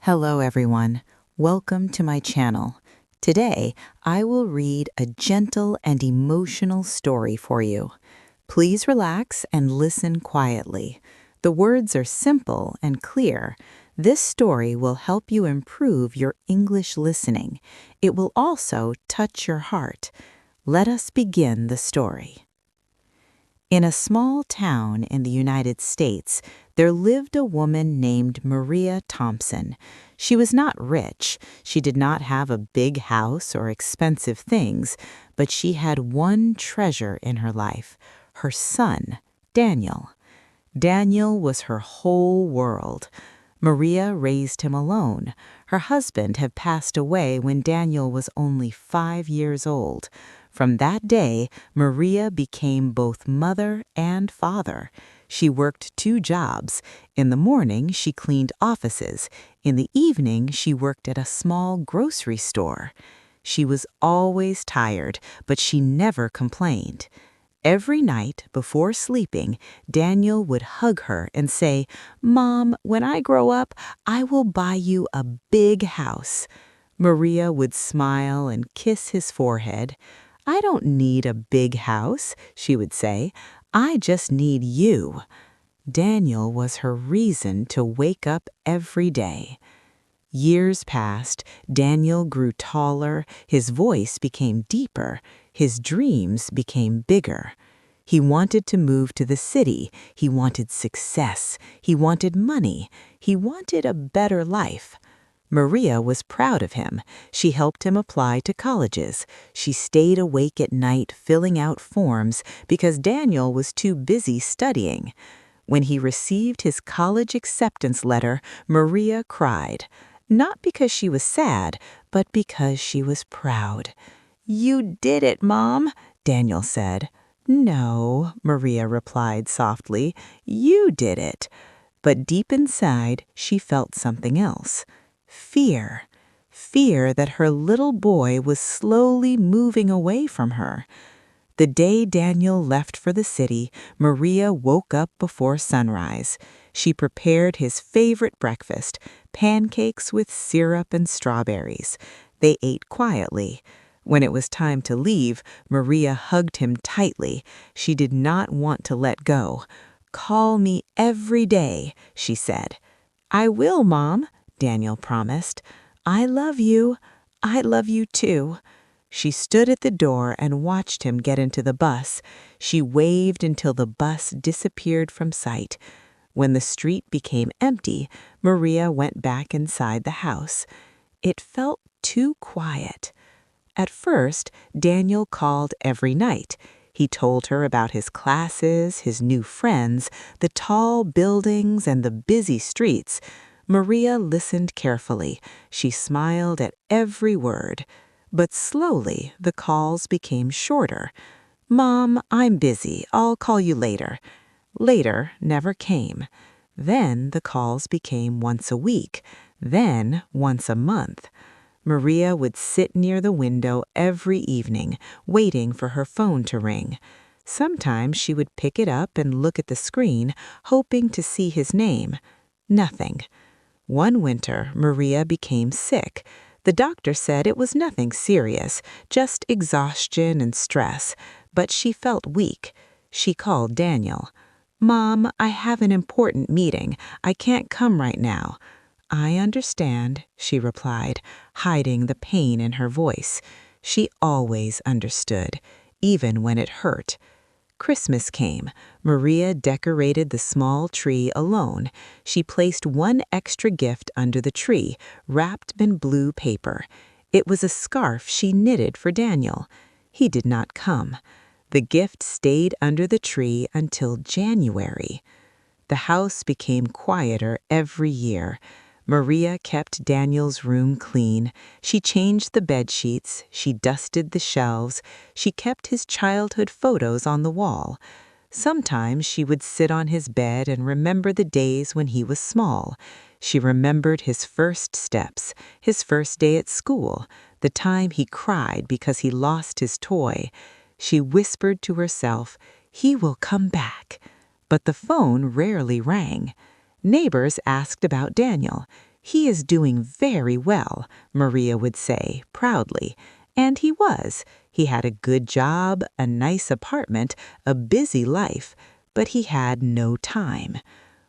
Hello everyone, welcome to my channel. Today, I will read a gentle and emotional story for you. Please relax and listen quietly. The words are simple and clear. This story will help you improve your English listening. It will also touch your heart. Let us begin the story. In a small town in the United States, there lived a woman named Maria Thompson. She was not rich. She did not have a big house or expensive things, but she had one treasure in her life, her son, Daniel. Daniel was her whole world. Maria raised him alone. Her husband had passed away when Daniel was only 5 years old. From that day, Maria became both mother and father. She worked 2 jobs. In the morning, she cleaned offices. In the evening, she worked at a small grocery store. She was always tired, but she never complained. Every night before sleeping, Daniel would hug her and say, "Mom, when I grow up, I will buy you a big house." Maria would smile and kiss his forehead. "I don't need a big house," she would say. "I just need you." Daniel was her reason to wake up every day. Years passed, Daniel grew taller, his voice became deeper, his dreams became bigger. He wanted to move to the city, he wanted success, he wanted money, he wanted a better life. Maria was proud of him. She helped him apply to colleges. She stayed awake at night filling out forms because Daniel was too busy studying. When he received his college acceptance letter, Maria cried. Not because she was sad, but because she was proud. "You did it, Mom," Daniel said. "No," Maria replied softly, "you did it." But deep inside, she felt something else. Fear. Fear that her little boy was slowly moving away from her. The day Daniel left for the city, Maria woke up before sunrise. She prepared his favorite breakfast, pancakes with syrup and strawberries. They ate quietly. When it was time to leave, Maria hugged him tightly. She did not want to let go. "Call me every day," she said. "I will, Mom," Daniel promised. "I love you. I love you too." She stood at the door and watched him get into the bus. She waved until the bus disappeared from sight. When the street became empty, Maria went back inside the house. It felt too quiet. At first, Daniel called every night. He told her about his classes, his new friends, the tall buildings, and the busy streets. Maria listened carefully. She smiled at every word. But slowly, the calls became shorter. "Mom, I'm busy. I'll call you later." Later never came. Then the calls became once a week, then once a month. Maria would sit near the window every evening, waiting for her phone to ring. Sometimes she would pick it up and look at the screen, hoping to see his name. Nothing. One winter, Maria became sick. The doctor said it was nothing serious, just exhaustion and stress, but she felt weak. She called Daniel. "Mom, I have an important meeting. I can't come right now." "I understand," she replied, hiding the pain in her voice. She always understood, even when it hurt. Christmas came. Maria decorated the small tree alone. She placed one extra gift under the tree, wrapped in blue paper. It was a scarf she knitted for Daniel. He did not come. The gift stayed under the tree until January. The house became quieter every year. Maria kept Daniel's room clean. She changed the bed sheets. She dusted the shelves. She kept his childhood photos on the wall. Sometimes she would sit on his bed and remember the days when he was small. She remembered his first steps, his first day at school, the time he cried because he lost his toy. She whispered to herself, "He will come back." But the phone rarely rang. Neighbors asked about Daniel. "He is doing very well," Maria would say proudly. And he was. He had a good job, a nice apartment, a busy life, but he had no time.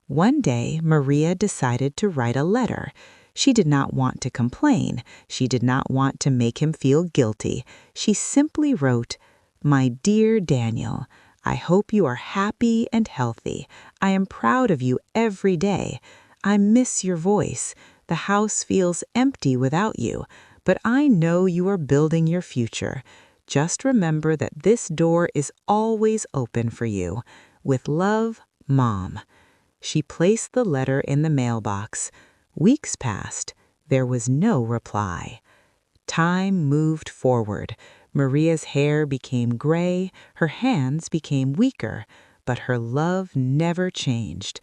One day, Maria decided to write a letter. She did not want to complain. She did not want to make him feel guilty. She simply wrote, "My dear Daniel, I hope you are happy and healthy. I am proud of you every day. I miss your voice. The house feels empty without you, but I know you are building your future. Just remember that this door is always open for you. With love, Mom." She placed the letter in the mailbox. Weeks passed. There was no reply. Time moved forward. Maria's hair became gray, her hands became weaker, but her love never changed.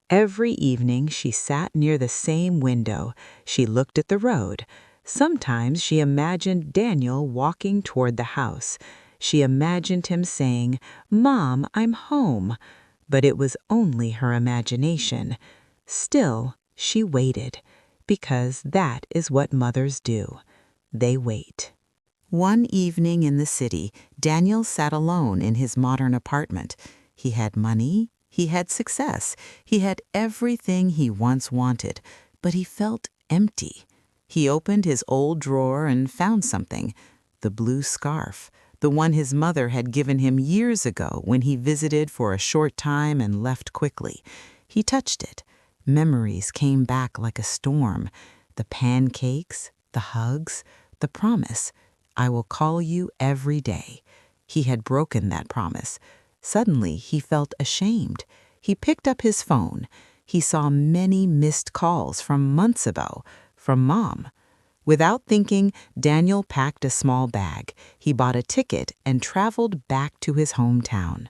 Every evening she sat near the same window. She looked at the road. Sometimes she imagined Daniel walking toward the house. She imagined him saying, "Mom, I'm home." But it was only her imagination. Still, she waited, because that is what mothers do. They wait. One evening in the city, Daniel sat alone in his modern apartment. He had money, he had success, he had everything he once wanted, but he felt empty. He opened his old drawer and found something, the blue scarf, the one his mother had given him years ago when he visited for a short time and left quickly. He touched it. Memories came back like a storm. The pancakes, the hugs, the promise, "I will call you every day." He had broken that promise. Suddenly, he felt ashamed. He picked up his phone. He saw many missed calls from months ago, from Mom. Without thinking, Daniel packed a small bag. He bought a ticket and traveled back to his hometown.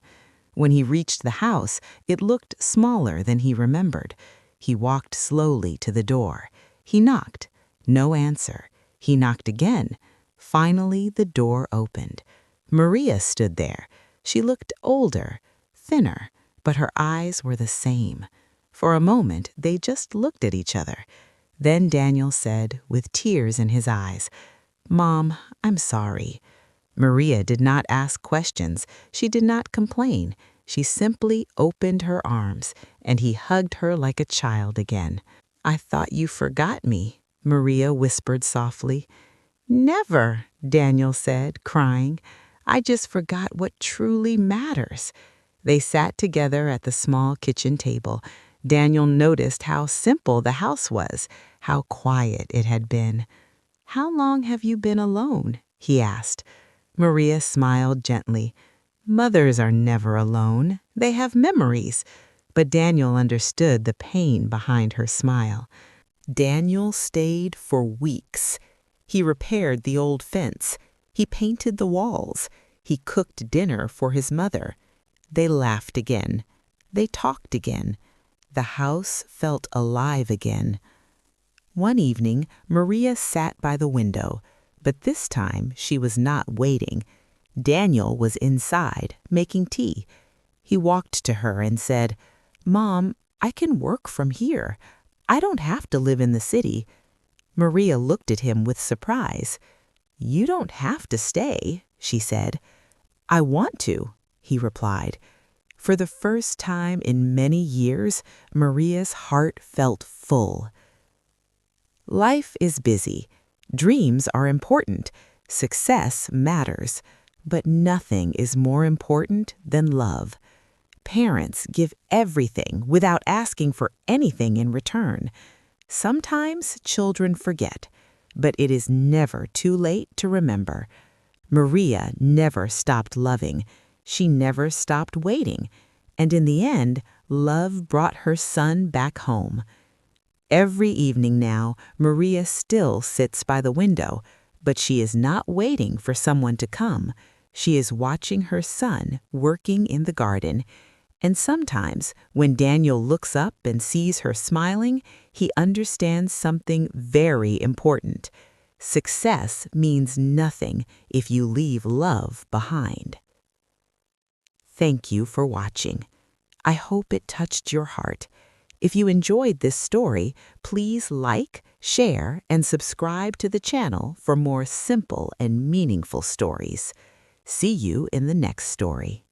When he reached the house, it looked smaller than he remembered. He walked slowly to the door. He knocked. No answer. He knocked again. Finally, the door opened. Maria stood there. She looked older, thinner, but her eyes were the same. For a moment, they just looked at each other. Then Daniel said, with tears in his eyes, "Mom, I'm sorry." Maria did not ask questions. She did not complain. She simply opened her arms, and he hugged her like a child again. "I thought you forgot me," Maria whispered softly. "Never," Daniel said, crying. "I just forgot what truly matters." They sat together at the small kitchen table. Daniel noticed how simple the house was, how quiet it had been. "How long have you been alone?" he asked. Maria smiled gently. "Mothers are never alone. They have memories." But Daniel understood the pain behind her smile. Daniel stayed for weeks. He repaired the old fence. He painted the walls. He cooked dinner for his mother. They laughed again. They talked again. The house felt alive again. One evening, Maria sat by the window, but this time she was not waiting. Daniel was inside, making tea. He walked to her and said, "Mom, I can work from here. I don't have to live in the city." Maria looked at him with surprise. "You don't have to stay," she said. "I want to," he replied. For the first time in many years, Maria's heart felt full. Life is busy. Dreams are important. Success matters. But nothing is more important than love. Parents give everything without asking for anything in return. Sometimes children forget, but it is never too late to remember. Maria never stopped loving. She never stopped waiting. And in the end, love brought her son back home. Every evening now, Maria still sits by the window, but she is not waiting for someone to come. She is watching her son working in the garden. And sometimes, when Daniel looks up and sees her smiling, he understands something very important. Success means nothing if you leave love behind. Thank you for watching. I hope it touched your heart. If you enjoyed this story, please like, share, and subscribe to the channel for more simple and meaningful stories. See you in the next story.